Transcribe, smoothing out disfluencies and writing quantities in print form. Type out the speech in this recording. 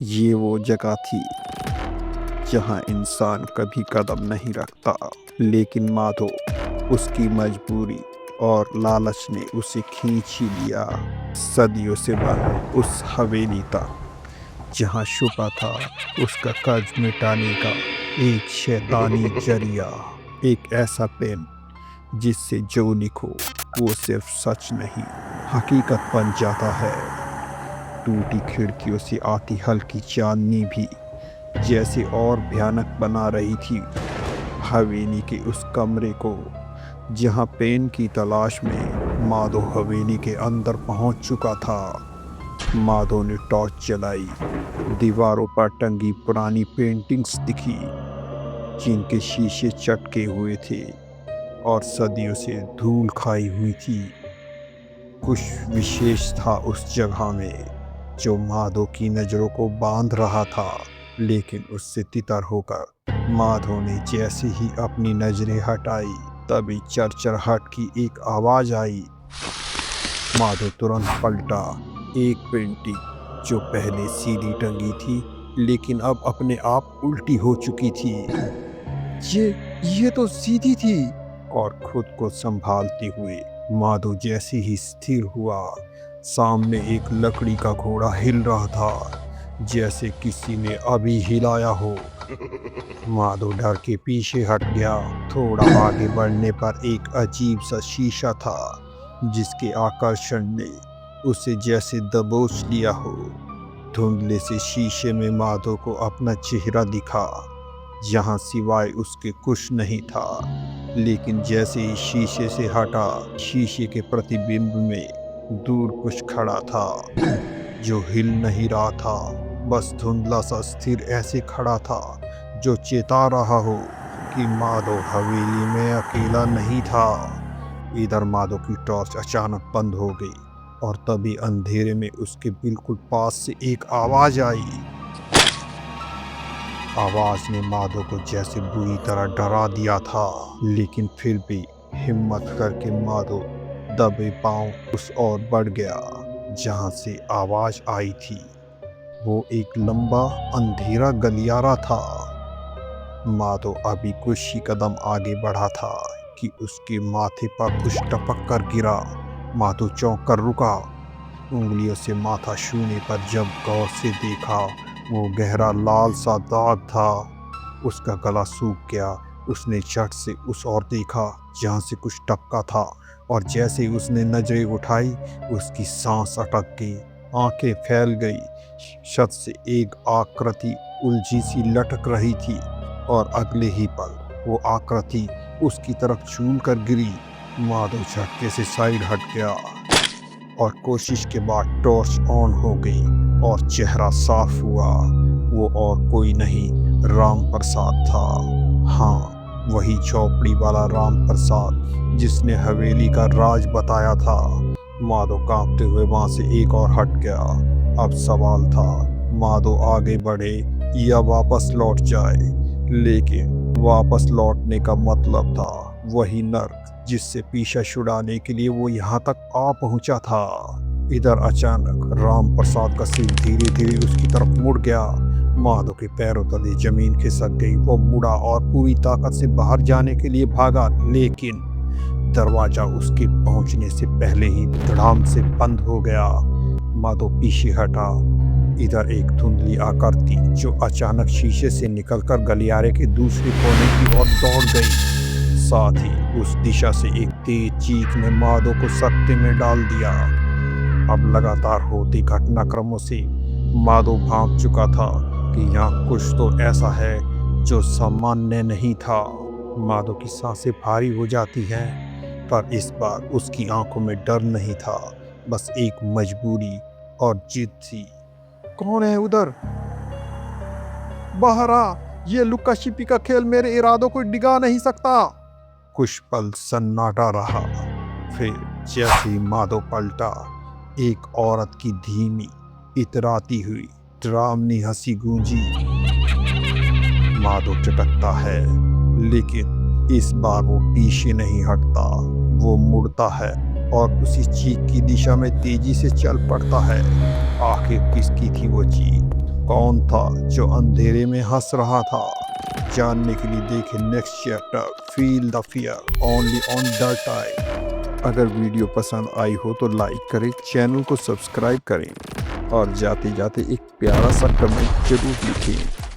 ये वो जगह थी जहाँ इंसान कभी कदम नहीं रखता, लेकिन माधो उसकी मजबूरी और लालच ने उसे खींच ही लिया। सदियों से बंद उस हवेली तक जहाँ छुपा था उसका कर्ज मिटाने का एक शैतानी जरिया। एक ऐसा पेन जिससे जो लिखो वो सिर्फ सच नहीं, हकीकत बन जाता है। टूटी खिड़कियों से आती हल्की चांदनी भी जैसे और भयानक बना रही थी हवेली के उस कमरे को। जहां पेन की तलाश में माधो हवेली के अंदर पहुंच चुका था। माधो ने टॉर्च जलाई, दीवारों पर टंगी पुरानी पेंटिंग्स दिखी जिनके शीशे चटके हुए थे और सदियों से धूल खाई हुई थी। कुछ विशेष था उस जगह में जो माधो की नज़रों को बांध रहा था, लेकिन उससे तितर होकर माधो ने जैसे ही अपनी नजरें हटाई तभी चरचराहट की एक आवाज आई। माधो तुरंत पलटा। एक पेंटिंग जो पहले सीधी टंगी थी लेकिन अब अपने आप उल्टी हो चुकी थी। ये तो सीधी थी। और खुद को संभालते हुए माधो जैसे ही स्थिर हुआ, सामने एक लकड़ी का घोड़ा हिल रहा था जैसे किसी ने अभी हिलाया हो। माधो डर के पीछे हट गया। थोड़ा आगे बढ़ने पर एक अजीब सा शीशा था जिसके आकर्षण ने उसे जैसे दबोच लिया हो। धुंधले से शीशे में माधो को अपना चेहरा दिखा जहां सिवाय उसके कुछ नहीं था। लेकिन जैसे ही शीशे से हटा, शीशे के प्रतिबिंब में दूर कुछ खड़ा था जो हिल नहीं रहा था, बस धुंधला सा स्थिर ऐसे खड़ा था जो चेता रहा हो कि माधो हवेली में अकेला नहीं था। इधर माधो की टॉर्च अचानक बंद हो गई और तभी अंधेरे में उसके बिल्कुल पास से एक आवाज आई। आवाज ने माधो को जैसे बुरी तरह डरा दिया था, लेकिन फिर भी हिम्मत करके माधो दबे पांव उस ओर बढ़ गया जहां से आवाज आई थी। वो एक लंबा अंधेरा गलियारा था। माधो अभी कुछ ही कदम आगे बढ़ा था कि उसके माथे पर कुछ टपक कर गिरा। माधो चौंक कर रुका। उंगलियों से माथा छूने पर जब गौर से देखा, वो गहरा लाल सा दाग था। उसका गला सूख गया। उसने झट से उस ओर देखा जहाँ से कुछ टपका था, और जैसे ही उसने नजरें उठाई उसकी सांस अटक गई, आंखें फैल गई। छत से एक आकृति उलझी सी लटक रही थी और अगले ही पल वो आकृति उसकी तरफ झूल कर गिरी। माधव झटके से साइड हट गया और कोशिश के बाद टॉर्च ऑन हो गई और चेहरा साफ हुआ। वो और कोई नहीं, राम प्रसाद था। हाँ, वही झोपड़ी वाला राम प्रसाद जिसने हवेली का राज बताया था। माधव कांपते हुए वहां से एक और हट गया। अब सवाल था, माधव आगे बढ़े या वापस लौट जाए। लेकिन वापस लौटने का मतलब था वही नर्क जिससे पीछा छुड़ाने के लिए वो यहाँ तक आ पहुंचा था। इधर अचानक राम प्रसाद का सिर धीरे धीरे उसकी तरफ मुड़ गया। माधव के पैरों तले जमीन खिसक गई। वो मुड़ा और पूरी ताकत से बाहर जाने के लिए भागा, लेकिन दरवाजा उसके पहुंचने से पहले ही धड़ाम से बंद हो गया। माधव पीछे हटा। इधर एक धुंधली आकृति जो अचानक शीशे से निकलकर गलियारे के दूसरे कोने की ओर दौड़ गई। साथ ही उस दिशा से एक तेज चीख ने माधव को सकते में डाल दिया। अब लगातार होते घटनाक्रमों से माधव भांप चुका था कि यहाँ कुछ तो ऐसा है जो सामान्य नहीं था। माधव की सांसें भारी हो जाती हैं, पर इस बार उसकी आंखों में डर नहीं था, बस एक मजबूरी और जिद थी। कौन है उधर? बाहर आ, ये लुक्का छिपी का खेल मेरे इरादों को डिगा नहीं सकता। कुछ पल सन्नाटा रहा, फिर जैसे ही माधव पलटा, एक औरत की धीमी इतराती हुई डरावनी हंसी गूंजी। माधव चटकता है, लेकिन इस बार वो पीछे नहीं हटता। वो मुड़ता है और उसी चीख की दिशा में तेजी से चल पड़ता है। आखिर किसकी थी वो चीख? कौन था जो अंधेरे में हंस रहा था? जानने के लिए देखें next chapter, feel the fear only on the time. अगर वीडियो पसंद आई हो तो लाइक करें, चैनल को सब्सक्राइब करें और जाते जाते एक प्यारा सा कमेंट जरूर लिखें।